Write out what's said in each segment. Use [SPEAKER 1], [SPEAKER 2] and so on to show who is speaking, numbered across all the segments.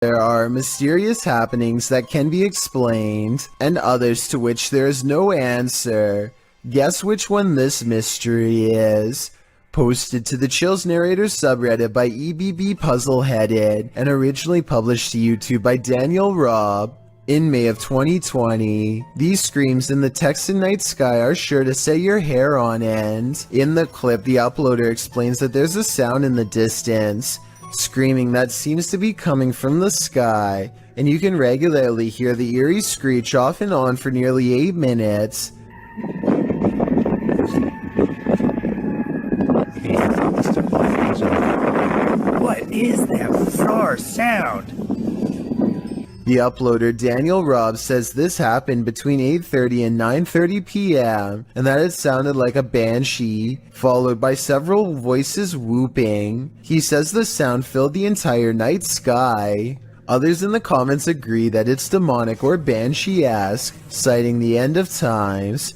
[SPEAKER 1] There are mysterious happenings that can be explained, and others to which there is no answer. Guess which one this mystery is? Posted to the Chills Narrators subreddit by EBB Puzzleheaded, and originally published to YouTube by Daniel Robb. In May of 2020, these screams in the Texan night sky are sure to set your hair on end. In the clip, the uploader explains that there's a sound in the distance, screaming that seems to be coming from the sky, and you can regularly hear the eerie screech off and on for nearly 8 minutes.
[SPEAKER 2] What is that bizarre sound?
[SPEAKER 1] The uploader Daniel Robb says this happened between 8:30 and 9:30 p.m. and that it sounded like a banshee, followed by several voices whooping. He says the sound filled the entire night sky. Others in the comments agree that it's demonic or banshee-esque, citing the end of times.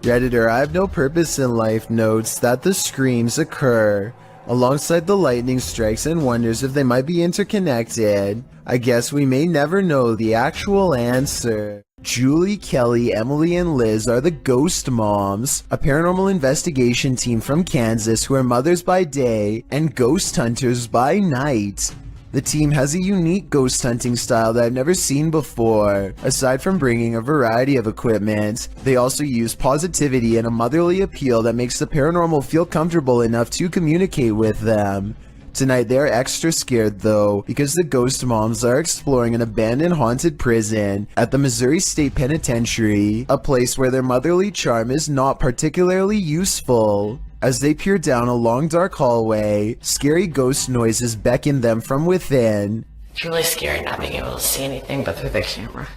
[SPEAKER 1] Redditor I Have No Purpose in Life notes that the screams occur alongside the lightning strikes and wonders if they might be interconnected. I guess we may never know the actual answer. Julie, Kelly, Emily, and Liz are the Ghost Moms, a paranormal investigation team from Kansas who are mothers by day and ghost hunters by night. The team has a unique ghost hunting style that I've never seen before. Aside from bringing a variety of equipment, they also use positivity and a motherly appeal that makes the paranormal feel comfortable enough to communicate with them. Tonight they are extra scared though, because the Ghost Moms are exploring an abandoned haunted prison at the Missouri State Penitentiary, a place where their motherly charm is not particularly useful. As they peer down a long dark hallway, scary ghost noises beckon them from within.
[SPEAKER 3] It's really scary not being able to see anything but through the camera.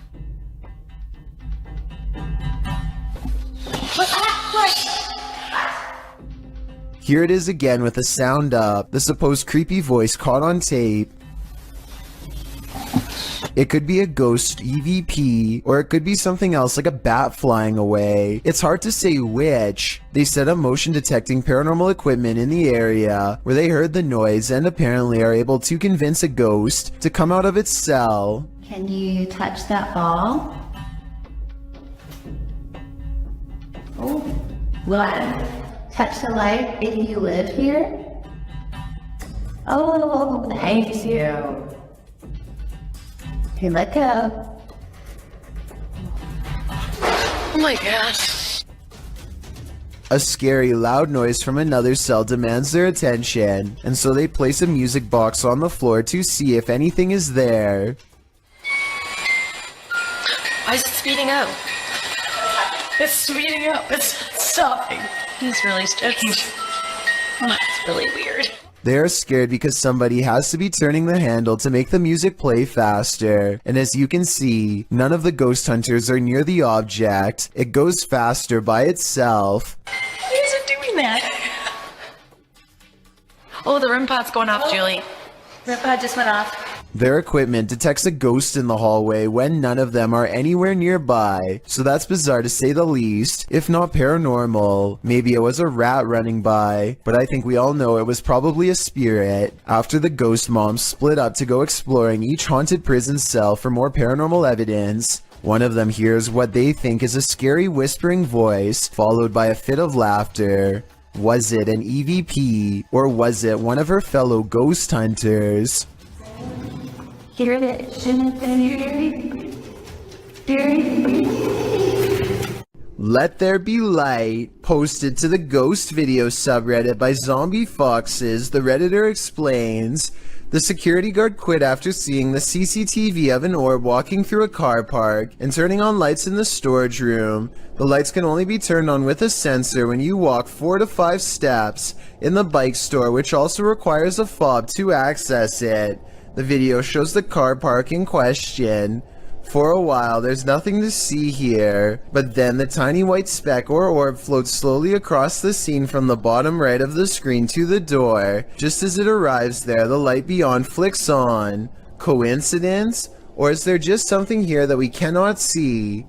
[SPEAKER 1] Here it is again with the sound up, the supposed creepy voice caught on tape. It could be a ghost EVP, or it could be something else like a bat flying away. It's hard to say which. They set up motion detecting paranormal equipment in the area where they heard the noise and apparently are able to convince a ghost to come out of its cell.
[SPEAKER 4] Can you touch that ball? Oh, what? Touch the light if you live here? Oh, thank you. Hey, let go.
[SPEAKER 3] Oh my gosh.
[SPEAKER 1] A scary, loud noise from another cell demands their attention, and so they place a music box on the floor to see if anything is there.
[SPEAKER 3] Why is it speeding up? It's speeding up. It's not stopping. He's really strange. Oh, it's really weird.
[SPEAKER 1] They are scared because somebody has to be turning the handle to make the music play faster, and as you can see, none of the ghost hunters are near the object. It goes faster by itself.
[SPEAKER 3] Why is it doing that? Oh, the REM pod's going off, Julie.
[SPEAKER 4] REM pod just went off.
[SPEAKER 1] Their equipment detects a ghost in the hallway when none of them are anywhere nearby, so that's bizarre to say the least, if not paranormal. Maybe it was a rat running by, but I think we all know it was probably a spirit. After the Ghost Moms split up to go exploring each haunted prison cell for more paranormal evidence, one of them hears what they think is a scary whispering voice, followed by a fit of laughter. Was it an EVP, or was it one of her fellow ghost hunters?
[SPEAKER 4] Hear it.
[SPEAKER 1] Let There Be Light, posted to the Ghost Video subreddit by Zombie Foxes, the Redditor explains, the security guard quit after seeing the CCTV of an orb walking through a car park and turning on lights in the storage room. The lights can only be turned on with a sensor when you walk 4 to 5 steps in the bike store, which also requires a fob to access it. The video shows the car park in question. For a while, there's nothing to see here, but then the tiny white speck or orb floats slowly across the scene from the bottom right of the screen to the door. Just as it arrives there, the light beyond flicks on. Coincidence? Or is there just something here that we cannot see?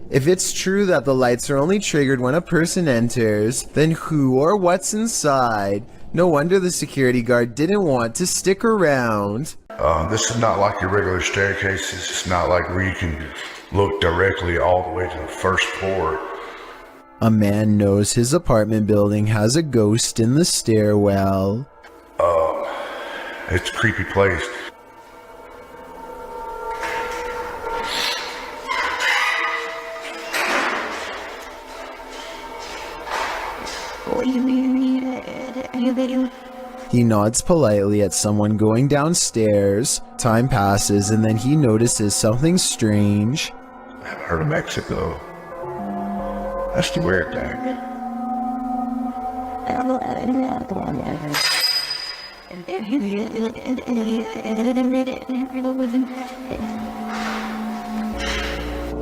[SPEAKER 1] If it's true that the lights are only triggered when a person enters, then who or what's inside? No wonder the security guard didn't want to stick around.
[SPEAKER 5] This is not like your regular staircase. This is not like where you can look directly all the way to the first floor.
[SPEAKER 1] A man knows his apartment building has a ghost in the stairwell.
[SPEAKER 5] It's a creepy place.
[SPEAKER 1] He nods politely at someone going downstairs. Time passes and then he notices something strange.
[SPEAKER 5] I haven't heard of Mexico. That's the weird thing.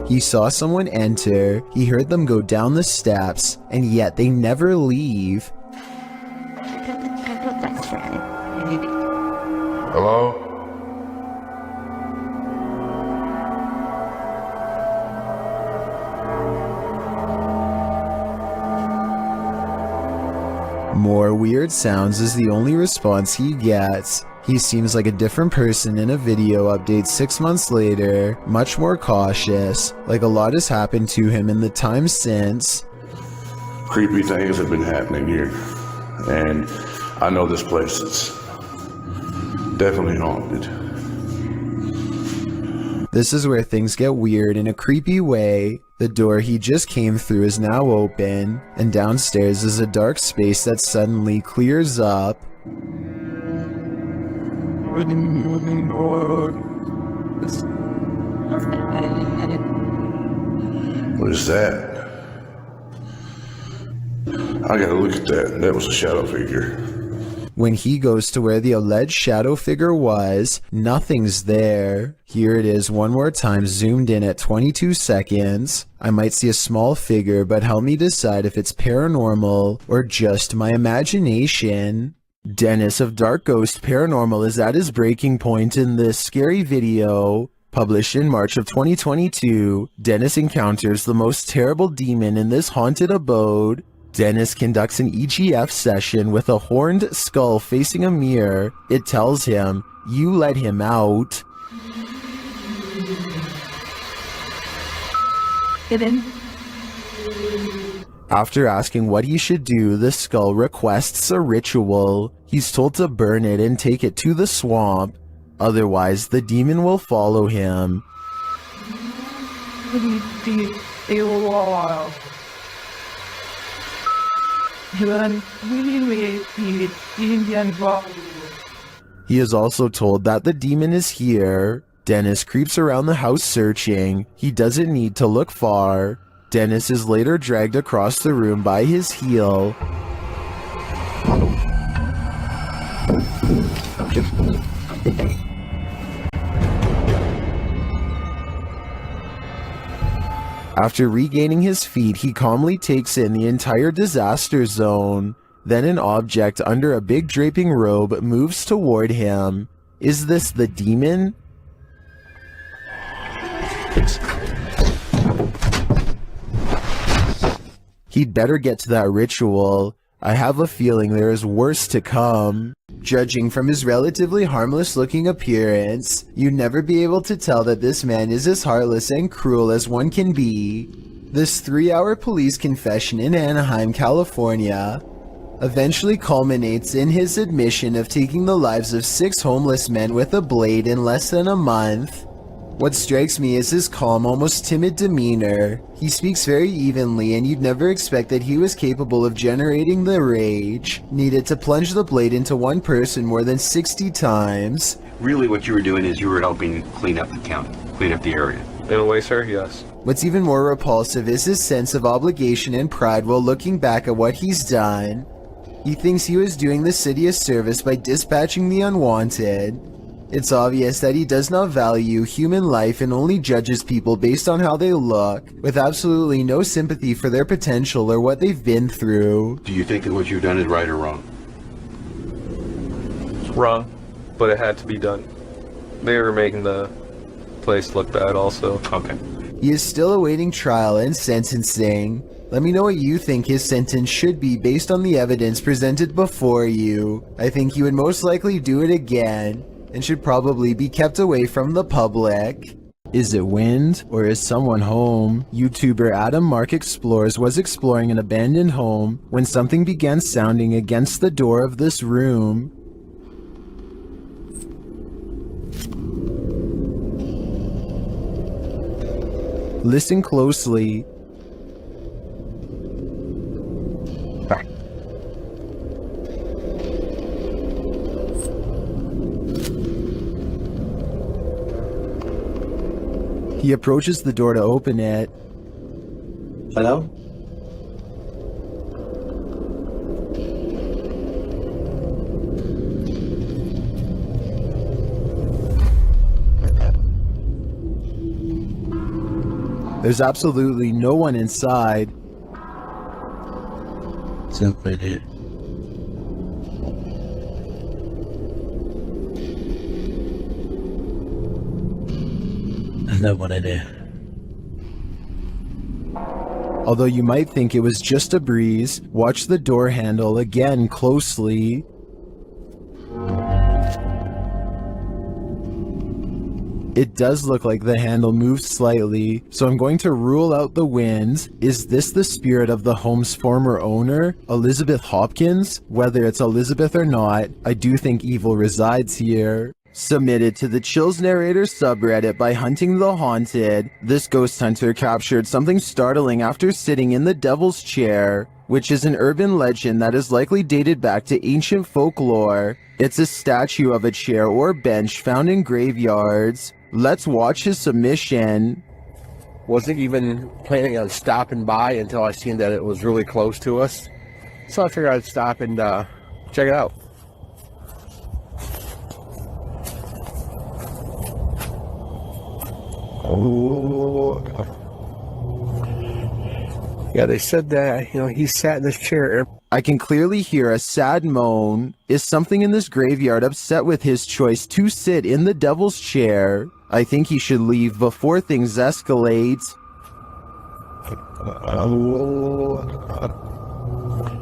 [SPEAKER 1] He saw someone enter, he heard them go down the steps, and yet they never leave.
[SPEAKER 5] Hello?
[SPEAKER 1] More weird sounds is the only response he gets. He seems like a different person in a video update 6 months later, much more cautious, like a lot has happened to him in the time since.
[SPEAKER 5] Creepy things have been happening here. And I know this place is definitely haunted.
[SPEAKER 1] This is where things get weird in a creepy way. The door he just came through is now open, and downstairs is a dark space that suddenly clears up.
[SPEAKER 5] What is that? I gotta look at that. That was a shadow figure.
[SPEAKER 1] When he goes to where the alleged shadow figure was, nothing's there. Here it is one more time, zoomed in at 22 seconds. I might see a small figure, but help me decide if it's paranormal or just my imagination. Dennis of Dark Ghost Paranormal is at his breaking point in this scary video. Published in March of 2022, Dennis encounters the most terrible demon in this haunted abode. Dennis conducts an EGF session with a horned skull facing a mirror. It tells him, "You let him out." After asking what he should do, the skull requests a ritual. He's told to burn it and take it to the swamp. Otherwise, the demon will follow him. He is also told that the demon is here. Dennis creeps around the house searching. He doesn't need to look far. Dennis is later dragged across the room by his heel. After regaining his feet, he calmly takes in the entire disaster zone. Then an object under a big draping robe moves toward him. Is this the demon? He'd better get to that ritual. I have a feeling there is worse to come. Judging from his relatively harmless-looking appearance, you'd never be able to tell that this man is as heartless and cruel as one can be. This 3-hour police confession in Anaheim, California, eventually culminates in his admission of taking the lives of 6 homeless men with a blade in less than a month. What strikes me is his calm, almost timid demeanor. He speaks very evenly, and you'd never expect that he was capable of generating the rage needed to plunge the blade into one person more than 60 times.
[SPEAKER 6] Really what you were doing is you were helping clean up the county, clean up the area.
[SPEAKER 7] In a way, sir, yes.
[SPEAKER 1] What's even more repulsive is his sense of obligation and pride while looking back at what he's done. He thinks he was doing the city a service by dispatching the unwanted. It's obvious that he does not value human life and only judges people based on how they look, with absolutely no sympathy for their potential or what they've been through.
[SPEAKER 6] Do you think that what you've done is right or wrong?
[SPEAKER 7] It's wrong, but it had to be done. They were making the place look bad also.
[SPEAKER 6] Okay.
[SPEAKER 1] He is still awaiting trial and sentencing. Let me know what you think his sentence should be based on the evidence presented before you. I think he would most likely do it again and should probably be kept away from the public. Is it wind, or is someone home? YouTuber Adam Mark Explores was exploring an abandoned home when something began sounding against the door of this room. Listen closely. He approaches the door to open it.
[SPEAKER 8] Hello?
[SPEAKER 1] There's absolutely no one inside.
[SPEAKER 8] Something here. There's no one in here.
[SPEAKER 1] Although you might think it was just a breeze, watch the door handle again closely. It does look like the handle moved slightly, so I'm going to rule out the wind. Is this the spirit of the home's former owner, Elizabeth Hopkins? Whether it's Elizabeth or not, I do think evil resides here. Submitted to the Chills Narrator subreddit by Hunting the Haunted, this ghost hunter captured something startling after sitting in the Devil's Chair, which is an urban legend that is likely dated back to ancient folklore. It's a statue of a chair or bench found in graveyards. Let's watch his submission.
[SPEAKER 9] Wasn't even planning on stopping by until I seen that it was really close to us. So I figured I'd stop and check it out. Oh. Yeah, they said that, he sat in this chair.
[SPEAKER 1] I can clearly hear a sad moan. Is something in this graveyard upset with his choice to sit in the Devil's Chair? I think he should leave before things escalate.